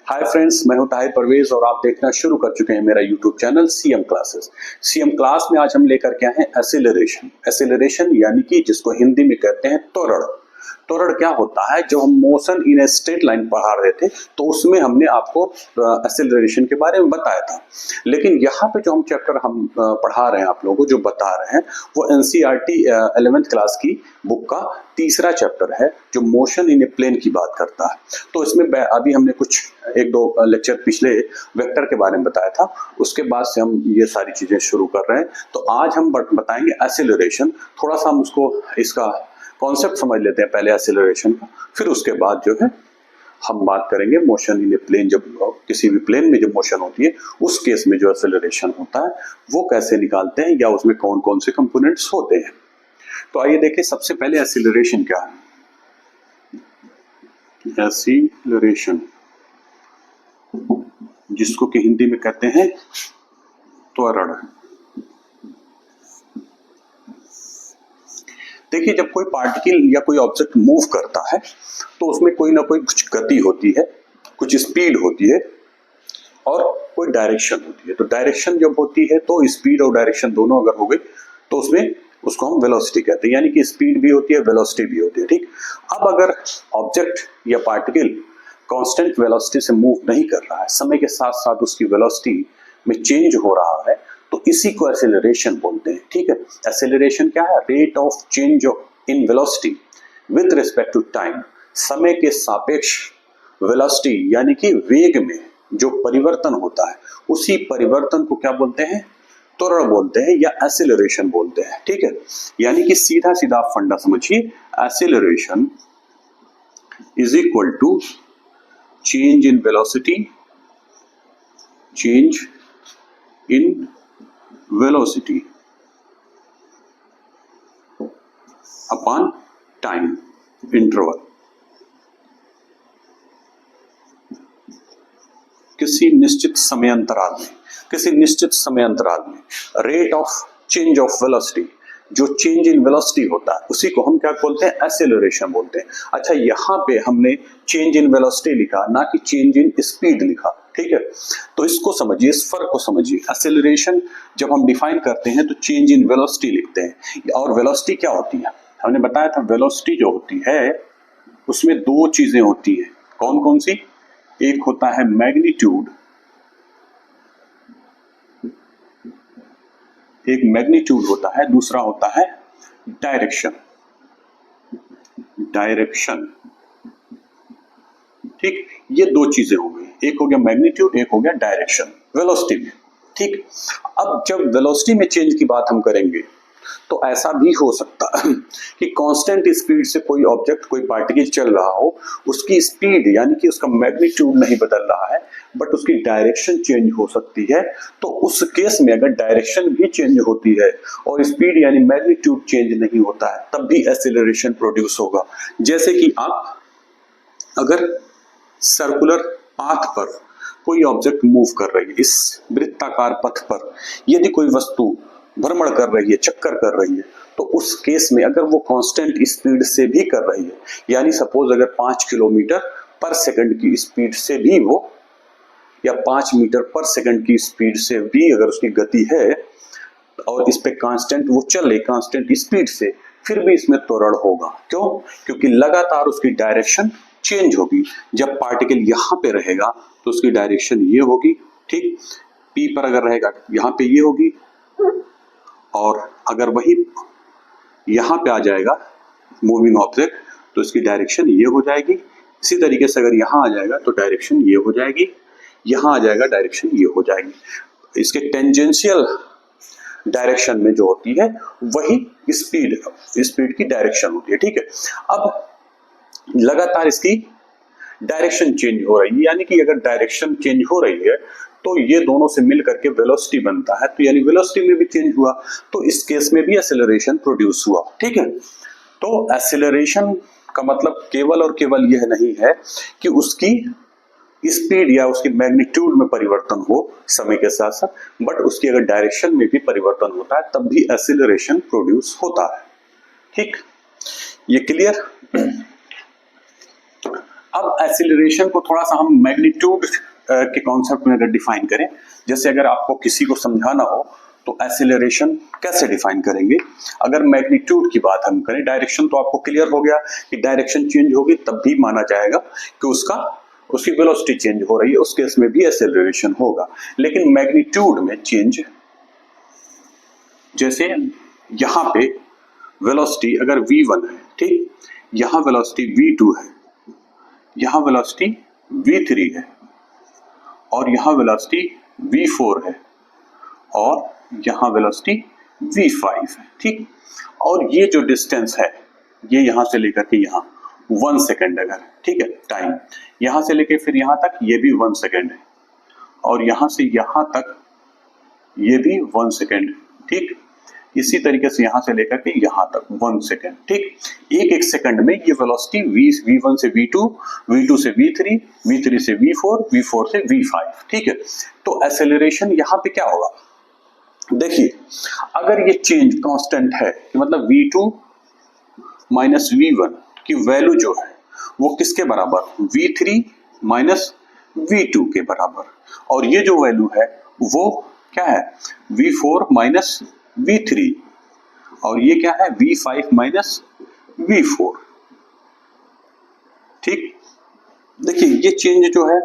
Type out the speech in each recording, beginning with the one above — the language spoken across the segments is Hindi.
हाय फ्रेंड्स, मैं हूं ताहिर परवेज और आप देखना शुरू कर चुके हैं मेरा YouTube channel CM classes. CM class में आज हम लेकर के आए हैं एसिलरेशन यानी कि जिसको हिंदी में कहते हैं त्वरण। त्वरण क्या होता है? जो हम motion in a straight line पढ़ा रहे थे तो उसमें हमने आपको एसिलरेशन के बारे में बताया था, लेकिन यहाँ पे जो हम चैप्टर हम पढ़ा रहे हैं आप लोगों को जो बता रहे हैं वो एनसीईआरटी 11th क्लास की बुक का तीसरा चैप्टर है जो मोशन इन ए प्लेन की बात करता है। तो इसमें अभी हमने कुछ एक दो लेक्चर पिछले वेक्टर के बारे में बताया था, उसके बाद से हम ये सारी चीजें शुरू कर रहे हैं। तो आज हम बताएंगे एसिलरेशन। थोड़ा सा हम उसको इसका कॉन्सेप्ट समझ लेते हैं पहले एसिलरेशन का, फिर उसके बाद जो है हम बात करेंगे मोशन इन ए प्लेन। जब किसी भी प्लेन में जो मोशन होती है उस केस में जो एसिलरेशन होता है वो कैसे निकालते हैं या उसमें कौन कौन से कंपोनेंट्स होते हैं। तो आइए देखें सबसे पहले एसिलरेशन क्या है। एसिलरेशन जिसको कि हिंदी में कहते हैं त्वरण। देखिए, जब कोई पार्टिकल या कोई ऑब्जेक्ट मूव करता है तो उसमें कोई ना कोई कुछ गति होती है, कुछ स्पीड होती है और कोई डायरेक्शन होती है। तो डायरेक्शन जब होती है तो स्पीड और डायरेक्शन दोनों अगर हो गई तो उसमें उसको हम वेलोसिटी कहते हैं, यानी कि स्पीड भी होती है वेलोसिटी भी होती है। ठीक, अब अगर ऑब्जेक्ट या पार्टिकल कांस्टेंट वेलोसिटी से मूव नहीं कर रहा है, समय के साथ साथ उसकी वेलोसिटी में चेंज हो रहा है, तो इसी को एसिलरेशन बोलते हैं। ठीक है, एसिलरेशन क्या है? Rate of change in velocity with respect to time. समय के सापेक्ष वेलोसिटी यानी कि वेग में जो परिवर्तन होता है उसी परिवर्तन को क्या बोलते हैं? त्वरण बोलते हैं या एसिलरेशन बोलते हैं। ठीक है, यानी कि सीधा सीधा आप फंडा समझिए, acceleration is equal to change in velocity, change in velocity upon time interval. किसी निश्चित समय अंतराल में rate of change of velocity, जो चेंज इन वेलोसिटी होता है उसी को हम क्या बोलते हैं? एसिलरेशन बोलते हैं। अच्छा, यहाँ पे हमने चेंज इन वेलोसिटी लिखा, ना कि चेंज इन स्पीड लिखा। ठीक है, तो इसको समझिए, इस फर्क को समझिए। एसिलरेशन जब हम डिफाइन करते हैं तो चेंज इन वेलोसिटी लिखते हैं। और वेलोसिटी क्या होती है? हमने बताया था वेलोसिटी जो होती है उसमें दो चीजें होती है। कौन कौन सी? एक होता है मैग्नीट्यूड, एक मैग्नीट्यूड होता है, दूसरा होता है डायरेक्शन। ठीक, ये दो चीजें हो गई, एक हो गया मैग्नीट्यूड, एक हो गया डायरेक्शन वेलोसिटी में। ठीक, अब जब वेलोसिटी में चेंज की बात हम करेंगे तो ऐसा भी हो सकता है कि कांस्टेंट स्पीड से कोई ऑब्जेक्ट, कोई पार्टिकल चल रहा हो, उसकी स्पीड यानी कि उसका मैग्नीट्यूड नहीं बदल रहा है बट उसकी डायरेक्शन चेंज हो सकती है। तो उस केस में अगर डायरेक्शन भी चेंज होती है और स्पीड यानी मैग्नीट्यूड चेंज नहीं होता है तब भी एसिलरेशन प्रोड्यूस होगा। जैसे कि आप अगर सर्कुलर पाथ पर कोई ऑब्जेक्ट मूव कर रही है, इस वृत्ताकार पथ पर यदि कोई वस्तु भ्रमण कर रही है, चक्कर कर रही है, तो उस केस में अगर वो कांस्टेंट स्पीड से भी कर रही है, यानी सपोज अगर 5 किलोमीटर पर सेकंड की स्पीड से भी वो, या 5 मीटर पर सेकंड की स्पीड से भी अगर उसकी गति है और इस पे कांस्टेंट वो चले कांस्टेंट स्पीड से, फिर भी इसमें त्वरण होगा। क्यों? क्योंकि लगातार उसकी डायरेक्शन चेंज होगी। जब पार्टिकल यहाँ पे रहेगा तो उसकी डायरेक्शन ये होगी। ठीक, पी पर अगर रहेगा यहाँ पे ये होगी, और अगर वही यहाँ पे आ जाएगा मूविंग ऑब्जेक्ट तो इसकी डायरेक्शन ये हो जाएगी। इसी तरीके से अगर यहाँ आ जाएगा तो डायरेक्शन ये हो जाएगी, यहाँ आ जाएगा डायरेक्शन ये हो जाएगी। इसके टेंजेंशियल डायरेक्शन में जो होती है वही स्पीड की डायरेक्शन होती है। ठीक है, अब लगातार इसकी डायरेक्शन चेंज हो रही है, यानी कि अगर डायरेक्शन चेंज हो रही है तो ये दोनों से मिल करके वेलोसिटी बनता है, तो यानी वेलोसिटी में भी चेंज हुआ तो इस केस में भी एसिलरेशन प्रोड्यूस हुआ। ठीक है, तो एसिलरेशन का मतलब केवल और केवल यह नहीं है कि उसकी स्पीड या उसकी मैग्नीट्यूड में परिवर्तन हो समय के साथ साथ, बट उसकी अगर डायरेक्शन में भी परिवर्तन होता है तब भी एसिलरेशन प्रोड्यूस होता है। ठीक, ये क्लियर? अब एक्सीलरेशन को थोड़ा सा हम मैग्नीट्यूड के कॉन्सेप्ट में अगर डिफाइन करें, जैसे अगर आपको किसी को समझाना हो तो एक्सीलरेशन कैसे डिफाइन करेंगे। अगर मैग्नीट्यूड की बात हम करें, डायरेक्शन तो आपको क्लियर हो गया कि डायरेक्शन चेंज होगी तब भी माना जाएगा कि उसकी वेलोसिटी चेंज हो रही है, उस केस में भी एक्सीलरेशन होगा। लेकिन मैग्नीट्यूड में चेंज, जैसे यहां पे वेलोसिटी अगर v1 है, ठीक, यहां वेलोसिटी v2 है, यहां वेलोसिटी v3 है और यहां वेलोसिटी v4 है और यहां वेलोसिटी v5 है, ठीक। और ये जो डिस्टेंस है ये यहां से लेकर के यहां 1 सेकेंड अगर, ठीक है, टाइम यहां से लेकर फिर यहां तक ये भी 1 सेकेंड है और यहां से यहां तक ये भी 1 सेकेंड, ठीक। इसी तरीके से यहां से लेकर के यहां तक 1 सेकेंड, ठीक। एक सेकंड में ये वेलोसिटी v1 से v2, v2 से v3, v3 से v4, v4 से v5, ठीक है। तो एक्सेलरेशन यहां पे क्या होगा, देखिए अगर ये चेंज कांस्टेंट है कि मतलब v2 माइनस v1 की वैल्यू जो है वो किसके बराबर, v3 माइनस v2 के बराबर, और ये जो वैल्यू है वो क्या है, v4 माइनस v3, और ये क्या है, v5 माइनस v4, ठीक। देखिए ये चेंज जो है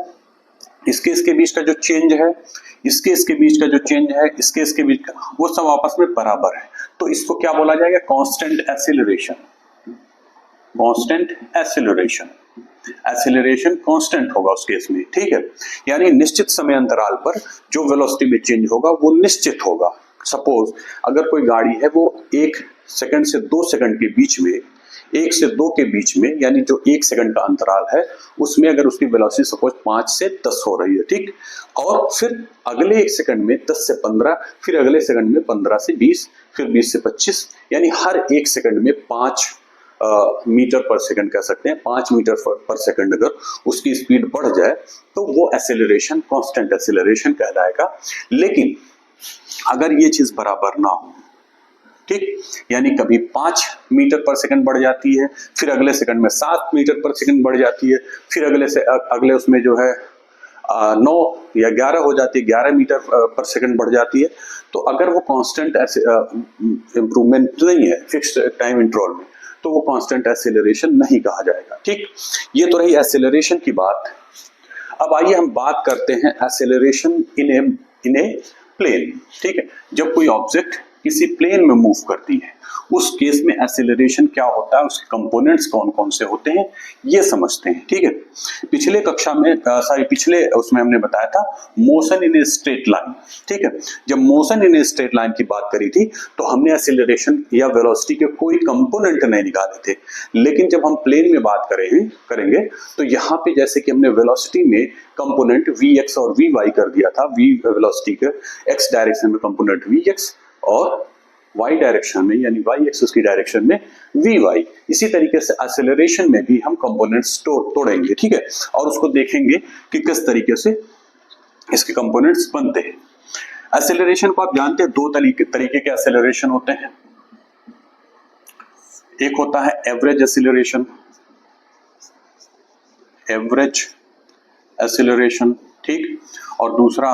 इसके बीच का जो चेंज है, इसके बीच का जो चेंज है, इसके बीच का, वो सब आपस में बराबर है। तो इसको क्या बोला जाएगा, constant acceleration. Constant acceleration, acceleration constant होगा उस केस में, ठीक है। यानी निश्चित समय अंतराल पर जो वेलोसिटी में चेंज होगा वो निश्चित होगा। सपोज अगर कोई गाड़ी है वो 1 सेकंड से 2 सेकंड के बीच में, 1 से 2 के बीच में, यानी जो 1 सेकंड का अंतराल है उसमें अगर उसकी वेलोसिटी सपोज 5 से 10 हो रही है, ठीक, और फिर अगले 1 सेकंड में 10 से 15, फिर अगले सेकंड में 15 से 20, फिर 20 से 25, यानी हर 1 सेकंड में 5 मीटर पर सेकंड कह सकते हैं, 5 मीटर पर सेकंड अगर उसकी स्पीड बढ़ जाए तो वो एक्सेलरेशन कांस्टेंट एक्सेलरेशन कहलाएगा। लेकिन अगर ये चीज बराबर ना हो, ठीक, यानी कभी 5 मीटर पर सेकंड बढ़ जाती है, फिर अगले सेकंड में 7 मीटर पर सेकंड बढ़ जाती है, फिर अगले उसमें जो है 9 या 11 हो जाती है, 11 मीटर पर सेकंड बढ़ जाती है, तो अगर वो कांस्टेंट इंप्रूवमेंट नहीं है फिक्स्ड टाइम इंटरवल में, तो वो कांस्टेंट एक्सेलरेशन नहीं कहा जाएगा, ठीक। ये तो रही एक्सेलरेशन की बात। अब आइए हम बात करते हैं एक्सेलरेशन इन ए प्लेन, ठीक है। जब कोई ऑब्जेक्ट किसी प्लेन में मूव करती है उस केस में एक्सेलरेशन क्या होता है, उसके कंपोनेंट्स कौन कौन से होते हैं ये समझते हैं, ठीक है। पिछले कक्षा में पिछले उसमें हमने बताया था motion in a straight line, ठीक है। जब motion in a straight line की बात करी थी तो हमने एक्सेलरेशन या वेलोसिटी के कोई कंपोनेंट नहीं निकाले थे। लेकिन जब हम प्लेन में बात करेंगे तो यहाँ पे जैसे कि हमने वेलोसिटी में कंपोनेंट vx और vy कर दिया था, v वेलोसिटी के x डायरेक्शन में कंपोनेंट vx और y डायरेक्शन में यानी y एक्सिस की डायरेक्शन में vy। इसी तरीके से एक्सेलरेशन में भी हम कंपोनेंट्स तोड़ेंगे, ठीक है, और उसको देखेंगे कि किस तरीके से इसके कंपोनेंट्स बनते हैं। एक्सेलरेशन को आप जानते हैं, 2 तरीके के एक्सेलरेशन होते हैं। एक होता है एवरेज एक्सेलरेशन, एवरेज एक्सेलरेशन, ठीक, और दूसरा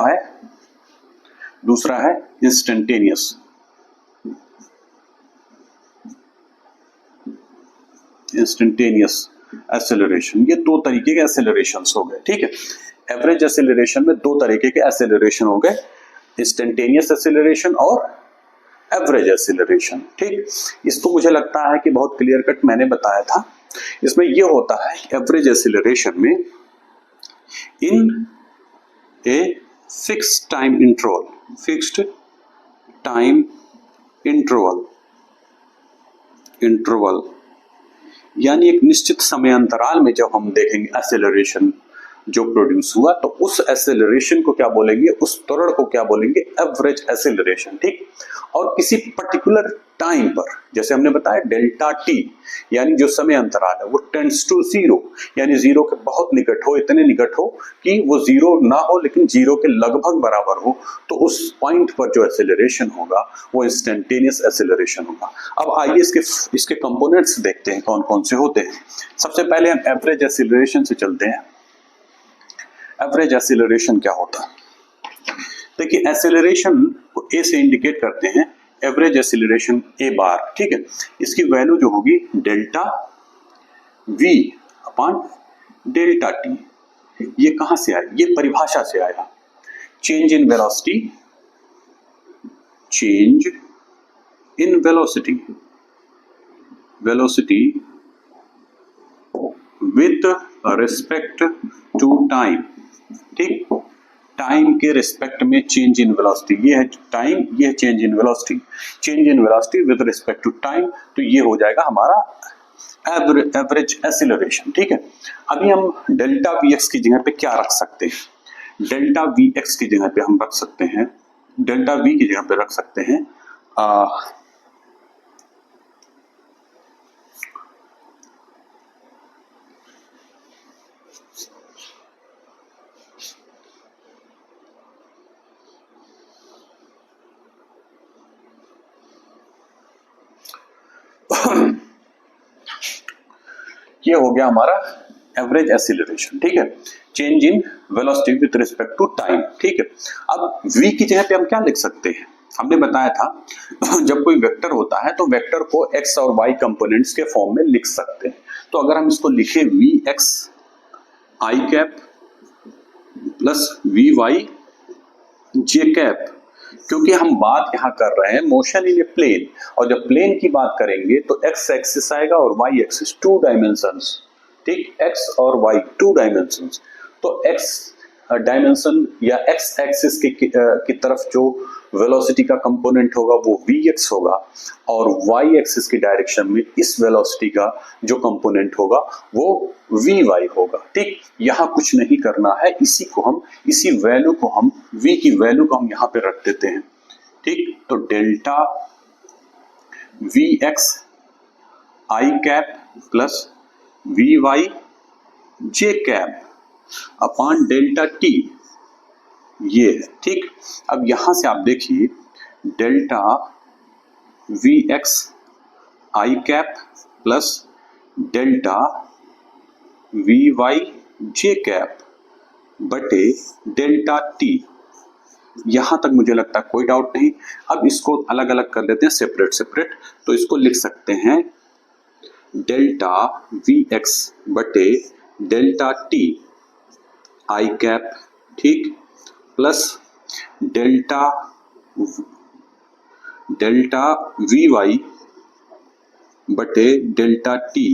है इंस्टेंटेनियस, इंस्टेंटेनियस एक्सेलरेशन। ये 2 तरीके के एक्सेलरेशंस हो गए, ठीक है। एवरेज एक्सेलरेशन में 2 तरीके के एक्सेलरेशन हो गए, इंस्टेंटेनियस एक्सेलरेशन और एवरेज एक्सेलरेशन, ठीक। इसको मुझे लगता है कि बहुत क्लियर कट मैंने बताया था। इसमें ये होता है एवरेज एक्सेलरेशन में इन ए फिक्स्ड टाइम इंटरवल, यानी एक निश्चित समय अंतराल में जब हम देखेंगे एक्सेलरेशन जो प्रोड्यूस हुआ, तो उस एक्सेलरेशन को क्या बोलेंगे, उस त्वरण को क्या बोलेंगे, एवरेज एक्सेलरेशन। ठीक, और किसी पर्टिकुलर टाइम पर, जैसे हमने बताया डेल्टा टी यानी जो समय अंतराल है वो टेंड्स टू जीरो, यानी जीरो के बहुत निकट हो, इतने निकट हो कि वो जीरो ना हो लेकिन जीरो के लगभग बराबर हो, तो उस पॉइंट पर जो एक्सेलरेशन होगा वो इंस्टेंटेनियस एक्सेलरेशन होगा। अब आइए इसके कंपोनेंट्स देखते हैं कौन कौन से होते हैं। सबसे पहले हम एवरेज एक्सेलरेशन से चलते हैं। एवरेज एक्सेलरेशन क्या होता है? देखिए, एक्सेलरेशन को ए से इंडिकेट करते हैं, एवरेज एक्सेलरेशन ए बार। ठीक है, इसकी वैल्यू जो होगी delta V upon delta T. ये कहां से आया? ये परिभाषा से आया, change in velocity, change in velocity, velocity with respect to time. ठीक, टाइम के रिस्पेक्ट में चेंज इन वेलोसिटी, ये है टाइम, ये है change in velocity, change in velocity with respect to time, तो ये हो जाएगा हमारा एवरेज एक्सेलरेशन। ठीक है, अभी हम डेल्टा वी एक्स की जगह पे क्या रख सकते हैं? डेल्टा वी एक्स की जगह पे हम रख सकते हैं, डेल्टा वी की जगह पे रख सकते हैं ये हो गया हमारा एवरेज एक्सेलरेशन। ठीक है, change in velocity with respect to time. ठीक है, अब v की जगह पे हम क्या लिख सकते हैं? हमने बताया था जब कोई वेक्टर होता है तो वेक्टर को x और y कंपोनेंट्स के फॉर्म में लिख सकते हैं। तो अगर हम इसको लिखे V x I cap plus we Y J cap, क्योंकि हम बात यहाँ कर रहे हैं मोशन इन ए प्लेन, और जब प्लेन की बात करेंगे तो एक्स एक्सिस आएगा और वाई एक्सिस, टू डायमेंशंस। ठीक, एक्स और वाई टू डायमेंशंस, तो एक्स डायमेंशन या एक्स एक्सिस की तरफ जो वेलोसिटी का कंपोनेंट होगा वो वी एक्स होगा, और वाई एक्सिस की डायरेक्शन में इस वेलोसिटी का जो कंपोनेंट होगा वो वी वाई होगा। ठीक, यहाँ कुछ नहीं करना है, इसी वैल्यू को हम v की वैल्यू को हम यहाँ पे रख देते हैं। ठीक, तो delta we x I cap plus we Y J cap upon delta T, ये है। ठीक, अब यहां से आप देखिए delta we x I cap plus delta we Y J cap बटे डेल्टा टी। यहां तक मुझे लगता है कोई डाउट नहीं। अब इसको अलग अलग कर लेते हैं, सेपरेट सेपरेट, तो इसको लिख सकते हैं डेल्टा वी एक्स बटे डेल्टा टी आई कैप, ठीक, प्लस डेल्टा वी वाई बटे डेल्टा टी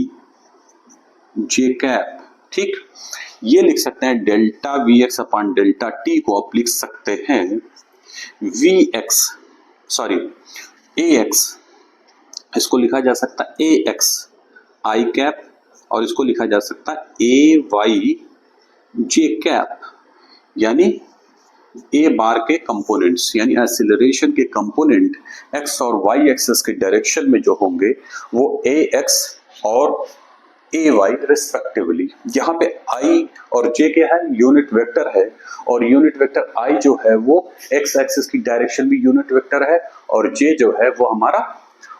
जे कैप। ठीक, ये लिख सकते हैं delta we x upon delta T को आप लिख सकते हैं V X, sorry A X, इसको लिखा जा सकता है ए एक्स आई कैप, और इसको लिखा जा सकता है ए वाई जे कैप, यानी ए बार के कंपोनेंट्स, यानी एक्सीलरेशन के कंपोनेंट एक्स और वाई एक्सिस के डायरेक्शन में जो होंगे वो ए एक्स और ए वाई रिस्पेक्टिवली। यहाँ पे आई और जे क्या है? यूनिट वेक्टर है, और यूनिट वेक्टर आई जो है वो एक्स एक्सिस की डायरेक्शन में यूनिट वेक्टर है, और जे जो है वो हमारा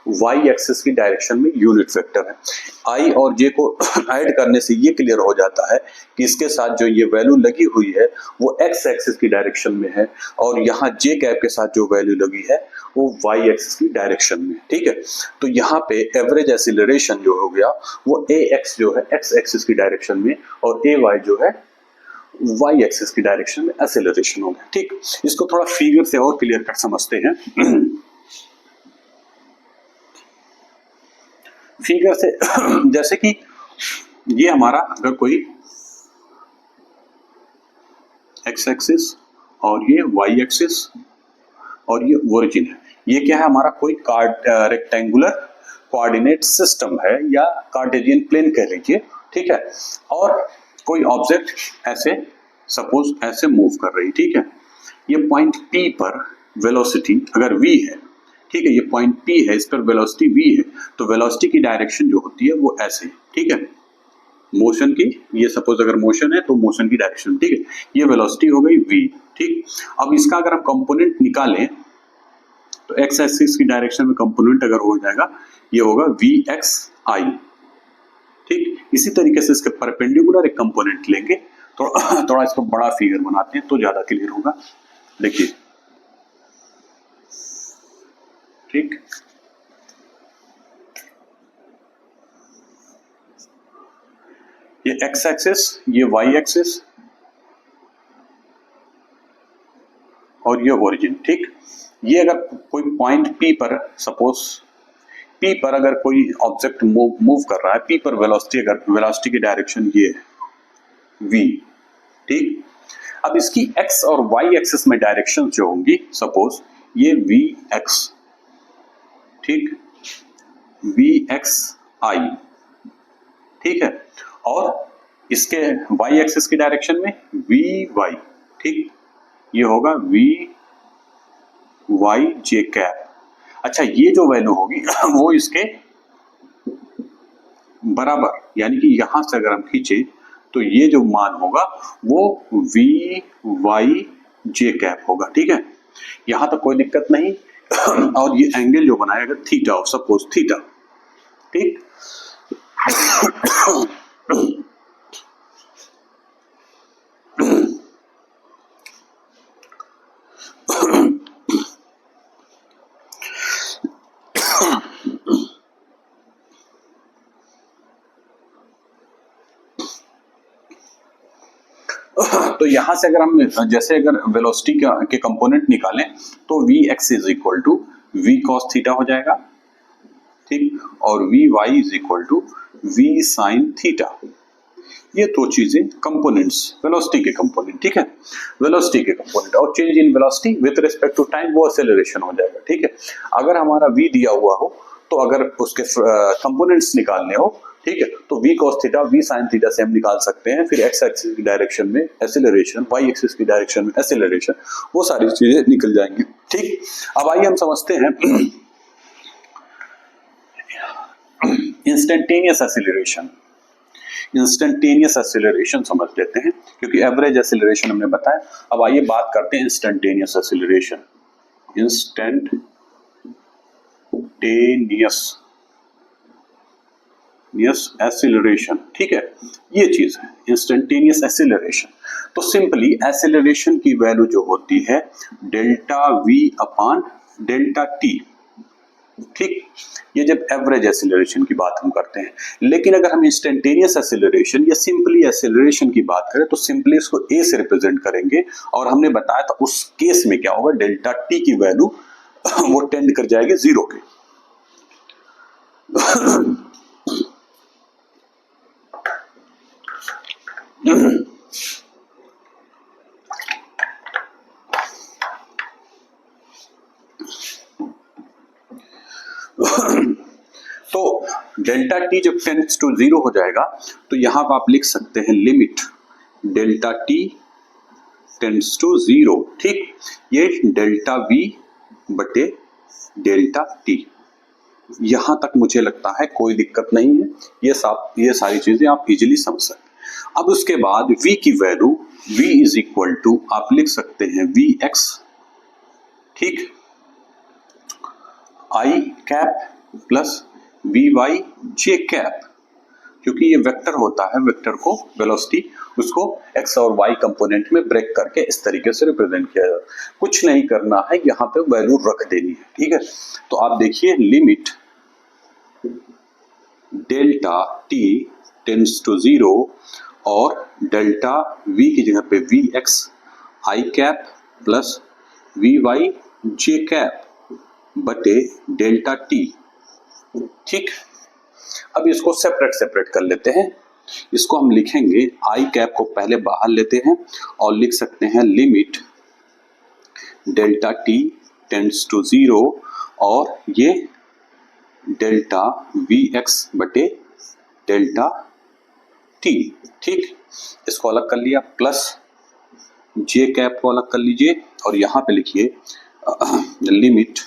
वाई एक्सिस की डायरेक्शन में यूनिट वेक्टर है। आई और जे को ऐड करने से ये क्लियर हो जाता है कि इसके साथ जो ये वैल्यू लगी हुई है वो एक्स एक्सिस की डायरेक्शन में है, और यहाँ जे कैप के साथ जो वैल्यू लगी है वो वाई एक्सिस की डायरेक्शन में। ठीक है, तो यहाँ पे एवरेज एक्सीलरेशन जो हो गया वो ए एक्स जो है एक्स एक्सिस की डायरेक्शन में, और ए वाई जो है वाई एक्सिस की डायरेक्शन में एक्सीलरेशन हो गया। ठीक, इसको थोड़ा फिगर से और क्लियर कर समझते हैं। फिगर से जैसे कि ये हमारा अगर कोई एक्स एक्सिस और ये वाई एक्सिस और ये ओरिजिन है, ये क्या है? हमारा कोई रेक्टेंगुलर कोऑर्डिनेट सिस्टम है, या कार्टेशियन प्लेन कह लीजिए। ठीक है, और कोई ऑब्जेक्ट ऐसे सपोज ऐसे मूव कर रही, ठीक है, ये पॉइंट P पर वेलोसिटी अगर v है, ठीक है, ये पॉइंट P है, इस पर वेलोसिटी v है, तो वेलोसिटी की डायरेक्शन जो होती है वो ऐसे, ठीक है, मोशन की, ये सपोज अगर मोशन है तो मोशन की डायरेक्शन, ठीक है, ये वेलोसिटी हो गई v, ठीक। अब इसका अगर हम कंपोनेंट निकालें तो x एक्सिस की डायरेक्शन में कंपोनेंट अगर हो जाएगा ये होगा vxi, ठीक। इसी तरीके से इसके परपेंडिकुलर एक कंपोनेंट लेंगे, तो थोड़ा इसको बड़ा फिगर बनाते हैं तो ज्यादा क्लियर होगा। देखिए, ठीक, ये x एक्सिस, ये y एक्सिस और ये ओरिजिन, ठीक। ये अगर कोई पॉइंट P पर सपोज P पर अगर कोई ऑब्जेक्ट मूव कर रहा है, P पर वेलोसिटी, अगर वेलोसिटी की डायरेक्शन ये है v, ठीक। अब इसकी x और y एक्सिस में डायरेक्शन जो होंगी, सपोज ये vx, ठीक, vxi, ठीक है, और इसके y एक्सिस की डायरेक्शन में vy, ठीक, ये होगा vyj कैप। अच्छा, ये जो वैल्यू होगी वो इसके बराबर, यानी कि यहां से अगर हम खींचे तो ये जो मान होगा वो vyj कैप होगा, ठीक है, यहां तक कोई दिक्कत नहीं। और ये एंगल जो बनाएगा थीटा हो, सपोज थीटा, ठीक। तो यहां से अगर हम जैसे अगर वेलोसिटी के कंपोनेंट निकालें तो vx is equal to v cos theta हो जाएगा, ठीक, और vy is equal to v sin theta. ये दो चीजें कंपोनेंट्स, वेलोसिटी के कंपोनेंट, ठीक है, वेलोसिटी के कंपोनेंट, और change in velocity with respect to time वो एक्सेलरेशन हो जाएगा, ठीक है। अगर हमारा v दिया हुआ हो तो अगर उसके कंपोनेंट्स निकालने हो, ठीक है, तो v cos theta v sin theta से हम निकाल सकते हैं, फिर x एक्सिस की डायरेक्शन में एक्सेलरेशन, y एक्सिस की डायरेक्शन में एक्सेलरेशन, वो सारी चीजें निकल जाएंगी, ठीक। अब आइए हम समझते हैं इंस्टेंटेनियस एक्सेलरेशन। इंस्टेंटेनियस एक्सेलरेशन समझ लेते हैं, क्योंकि एवरेज एक्सेलरेशन हमने बताया। अब आइए बात करते हैं इंस्टेंटेनियस एक्सेलरेशन। इंस्टेंटेनियस एक्सेलरेशन, ठीक है, ये चीज है इंस्टेंटेनियस एक्सेलरेशन। तो सिंपली एक्सेलरेशन की वैल्यू जो होती है delta v upon delta t, ठीक, ये जब एवरेज एक्सेलरेशन की बात हम करते हैं। लेकिन अगर हम इंस्टेंटेनियस एक्सेलरेशन या सिंपली एक्सेलरेशन की बात करें तो सिंपली इसको a से रिप्रेजेंट करेंगे, और हमने बताया था उस केस में क्या होगा, डेल्टा t की वैल्यू वो टेंड कर जाएगी जीरो के। तो डेल्टा टी जब टेंड्स टू जीरो हो जाएगा तो यहां पर आप लिख सकते हैं limit delta T tends to zero, ठीक, ये डेल्टा वी बटे डेल्टा टी। यहां तक मुझे लगता है कोई दिक्कत नहीं है, ये सारी चीजें आप इजीली समझ सकते हैं। अब उसके बाद v की value v is equal to आप लिख सकते हैं vx, ठीक, i cap plus vy j cap, क्योंकि ये वेक्टर होता है, वेक्टर को वेलोसिटी उसको x और y कंपोनेंट में ब्रेक करके इस तरीके से रिप्रेजेंट किया जाता है। कुछ नहीं करना है, यहाँ पे वैल्यू रख देनी है, ठीक है। तो आप देखिए limit delta t tends to zero और डेल्टा v की जगह पे vx i cap plus vy j cap बटे डेल्टा t, ठीक। अब इसको सेपरेट कर लेते हैं। इसको हम लिखेंगे आई कैप को पहले बाहर लेते हैं और लिख सकते हैं limit delta T tends to zero और ये डेल्टा वी एक्स बटे डेल्टा टी। ठीक, इसको अलग कर लिया, प्लस जे कैप को अलग कर लीजिए और यहां पे लिखिए limit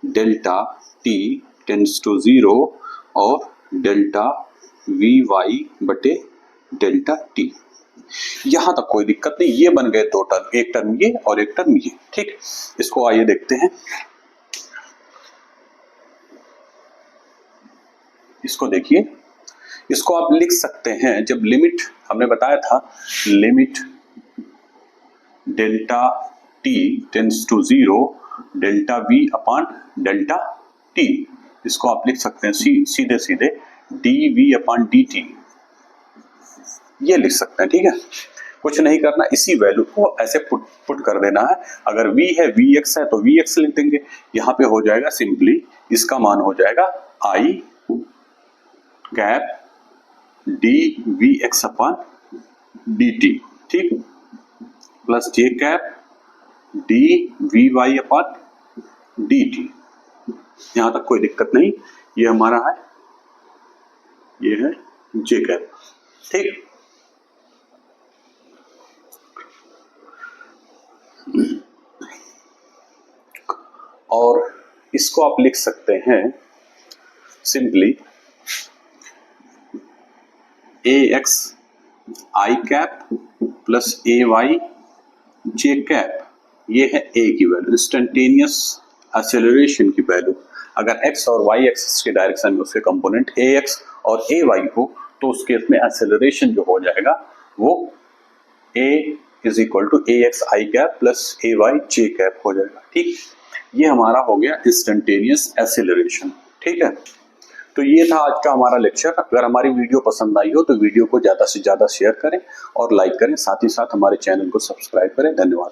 delta T tends to 0 और डेल्टा वी वाई बटे डेल्टा टी। यहां तक कोई दिक्कत नहीं, ये बन गए दो टर्म, एक टर्म ये और एक टर्म ये। ठीक, इसको आइए देखते हैं। इसको देखिए, इसको आप लिख सकते हैं, जब लिमिट हमने बताया था limit delta T tends to 0 delta V upon delta T, इसको आप लिख सकते हैं सीधे सीधे D V upon D T, ये लिख सकते हैं। ठीक है, कुछ नहीं करना, इसी वैल्यू को ऐसे पुट कर देना है। अगर v है vx है तो vx लिख देंगे, यहाँ पे हो जाएगा सिंपली, इसका मान हो जाएगा i cap d v x upon D t. ठीक, plus j cap d v y upon D t. यहां तक कोई दिक्कत नहीं, ये हमारा है, ये है जे कैप। ठीक, और इसको आप लिख सकते हैं simply A X I cap plus A Y J cap, ये है ए की वैल्यू, इंस्टेंटेनियस एक्सेलरेशन की वैल्यू। अगर x और y एक्सिस के डायरेक्शन में उसके कंपोनेंट ax और ay हो तो उस केस में एक्सेलरेशन जो हो जाएगा वो a is equal to A X I cap plus A Y J cap हो जाएगा। ठीक, ये हमारा हो गया इंस्टेंटेनियस एक्सेलरेशन। ठीक है, तो ये था आज का हमारा लेक्चर। अगर हमारी वीडियो पसंद आई हो तो वीडियो को ज़्यादा से ज़्यादा शेयर करें और लाइक करें, साथ ही साथ हमारे चैनल को सब्सक्राइब करें। धन्यवाद।